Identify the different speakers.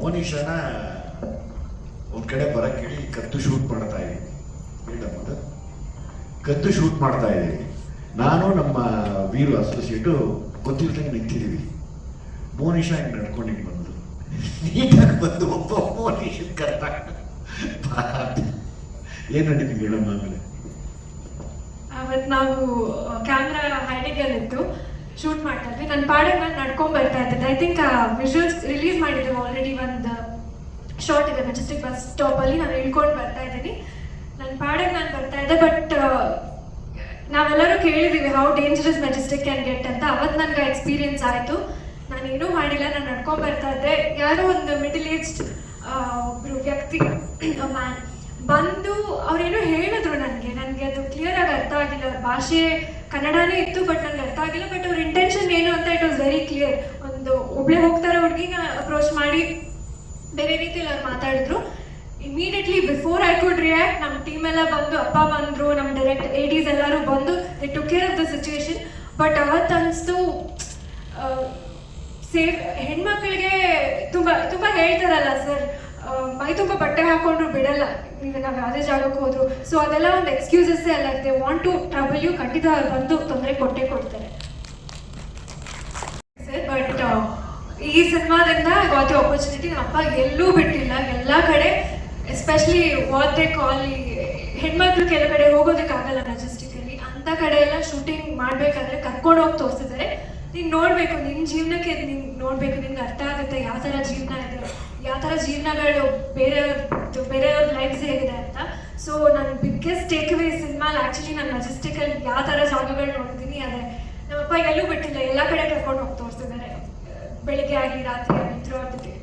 Speaker 1: ಮೋನಿಶಾನ ಒಂದ್ ಕಡೆ ಬರಕ್ ಹೇಳಿ ಕದ್ದು ಶೂಟ್ ಮಾಡ್ತಾ ಇದ್ದೀನಿ. ಹೇಳಮ್ಮ, ಕದ್ದು ಶೂಟ್ ಮಾಡ್ತಾ ಇದ್ದೀವಿ. ನಾನು ನಮ್ಮ ವೀರು ಅಸೋಸಿಯೇಟು ಗೊತ್ತಿಲ್ದಂಗೆ ನಿಂತಿದ್ದೀವಿ. ಮೋನಿಶಾ ಹಿಂಗೆ ನಡ್ಕೊಂಡು ಹಿಂಗೆ ಬಂದು ನೀಟಾಗಿ ಬಂದು ಒಬ್ಬ ಮೋನಿಶನ್ ಕರ್ತ ಏನು ನಡೀತೀವಿ ಹೇಳಮ್ಮ. ಆಮೇಲೆ
Speaker 2: ಅವತ್ತು ನಾವು ಕ್ಯಾಮ್ರಾ ಹೈಡಿಗಲ್ಲಿತ್ತು, ಶೂಟ್ ಮಾಡ್ತಾ ಇದ್ವಿ. ನನ್ನ ಪಾಡಿಗೆ ನಾನು ನಡ್ಕೊಂಡು ಬರ್ತಾ ಇದ್ದೆ. ಐ ಥಿಂಕ್ ವಿಜುವಲ್ಸ್ ರಿಲೀಸ್ ಮಾಡಿದ್ರು ಆಲ್ರೆಡಿ. ಒಂದು ಶಾರ್ಟ್ ಇದೆ ಮೆಜೆಸ್ಟಿಕ್ ಬಸ್ ಸ್ಟಾಪಲ್ಲಿ, ನಾನು ಇಳ್ಕೊಂಡು ಬರ್ತಾ ಇದ್ದೀನಿ. ನನ್ನ ಪಾಡಿಗೆ ನಾನು ಬರ್ತಾ ಇದ್ದೆ. ಬಟ್ ನಾವೆಲ್ಲರೂ ಕೇಳಿದ್ದೀವಿ how dangerous Majestic can get ಅಂತ. ಅವತ್ತು ನನಗೆ ಎಕ್ಸ್ಪೀರಿಯನ್ಸ್ ಆಯಿತು. ನಾನು ಏನೂ ಮಾಡಿಲ್ಲ, ನಾನು ನಡ್ಕೊಂಡು ಬರ್ತಾ ಇದ್ದೆ. ಯಾರೋ ಒಂದು ಮಿಡಲ್ ಏಜ್ಡ್ ಒಬ್ಬರು ವ್ಯಕ್ತಿ ಮ್ಯಾನ್ ಬಂದು ಅವ್ರೇನೋ ಹೇಳಿದ್ರು ನನಗೆ ಅದು ಕ್ಲಿಯರ್ ಆಗಿ ಅರ್ಥ ಆಗಿಲ್ಲ. ಅವ್ರ ಭಾಷೆ ಕನ್ನಡನೇ ಇತ್ತು, ಬಟ್ ನನಗೆ ಅರ್ಥ ಆಗಿಲ್ಲ. ಬಟ್ ಅವ್ರ ಇಂಟೆನ್ಷನ್ ಏನು ಅಂತ ಇಟ್ ವಾಸ್ ವೆರಿ ಕ್ಲಿಯರ್. ಒಂದು ಒಬ್ಳೆ ಹೋಗ್ತಾರೋ ಹುಡುಗಿನ ಅಪ್ರೋಚ್ ಮಾಡಿ ಬೇರೆ ರೀತಿಯಲ್ಲಿ ಅವ್ರು ಮಾತಾಡಿದ್ರು. Immediately before I could react, ನಮ್ಮ ಟೀಮ್ ಎಲ್ಲ ಬಂದು, ಅಪ್ಪ ಬಂದರು, ನಮ್ಮ ಡೈರೆಕ್ಟ್ ADs ಎಲ್ಲರೂ ಬಂದು they took care of the situation. But ಅವತ್ತು ಅನಿಸ್ತು ಸೇಫ್ ಹೆಣ್ಮಕ್ಳಿಗೆ ತುಂಬ ತುಂಬ ಹೇಳ್ತಾರಲ್ಲ ಸರ್, ಮೈ ತುಂಬ ಬಟ್ಟೆ ಹಾಕೊಂಡ್ರು ಬಿಡಲ್ಲ ನೀವು, ನಾವು ಯಾವುದೇ ಜಾಗಕ್ಕೆ ಹೋದ್ರು. ಸೊ ಅದೆಲ್ಲ ಒಂದು ಎಕ್ಸ್ಕ್ಯೂಸಸ್ಸೇ ಅಲ್ಲ. They want to trouble you, ಖಂಡಿತ ಬಂದು ತೊಂದರೆ ಕೊಟ್ಟೇ ಕೊಡ್ತಾರೆ ಸರ್. ಬಟ್ ಈ ಸಿನಿಮಾದಿಂದ ಗಾಟ್ ದಿ ಆಪರ್ಚುನಿಟಿ. ನಮ್ಮಪ್ಪ ಎಲ್ಲೂ ಬಿಟ್ಟಿಲ್ಲ, ಎಲ್ಲ ಕಡೆ, ಎಸ್ಪೆಷಲಿ ವಾಟ್ ದೇ ಕಾಲ್, ಹೆಣ್ಮಕ್ಳು ಕೆಲವು ಕಡೆ ಹೋಗೋದಕ್ಕಾಗಲ್ಲ ಮೆಜೆಸ್ಟಿಕಲ್ಲಿ, ಅಂಥ ಕಡೆ ಎಲ್ಲ ಶೂಟಿಂಗ್ ಮಾಡಬೇಕಾದ್ರೆ ಕರ್ಕೊಂಡು ಹೋಗಿ ತೋರಿಸಿದ್ದಾರೆ. ನೀನು ನೋಡಬೇಕು, ನಿನ್ನ ಜೀವನಕ್ಕೆ ನೀನು ನೋಡಬೇಕು, ನಿನ್ಗೆ ಅರ್ಥ ಆಗುತ್ತೆ ಯಾವ ಥರ ಜೀವನ ಇದೆ, ಯಾವ ಥರ ಜೀವನಗಳು ಬೇರೆಯವ್ರ ಲೈಫ್ಸ್ ಹೇಗಿದೆ ಅಂತ. ಸೊ ನನ್ನ ಬಿಗ್ಗೆಸ್ಟ್ ಟೇಕ್ ಅವೇ ಸಿನಿಮಾಲ್ ಆ್ಯಕ್ಚುಲಿ ನಾನು ಮೆಜೆಸ್ಟಿಕಲ್ಲಿ ಯಾವ ಥರ ಜಾಗಗಳು ನೋಡ್ತೀನಿ. ಅದೇ ನಮ್ಮಪ್ಪ ಎಲ್ಲೂ ಬಿಟ್ಟಿಲ್ಲ, ಎಲ್ಲ ಕಡೆ ಕರ್ಕೊಂಡು ಹೋಗಿ ತೋರಿಸಿದ್ದಾರೆ, ಬೆಳಿಗ್ಗೆ ಆಗಲಿ ರಾತ್ರಿ ಆಗಲಿ ಥ್ರೂ ಔಟ್ ದ ಡೇ.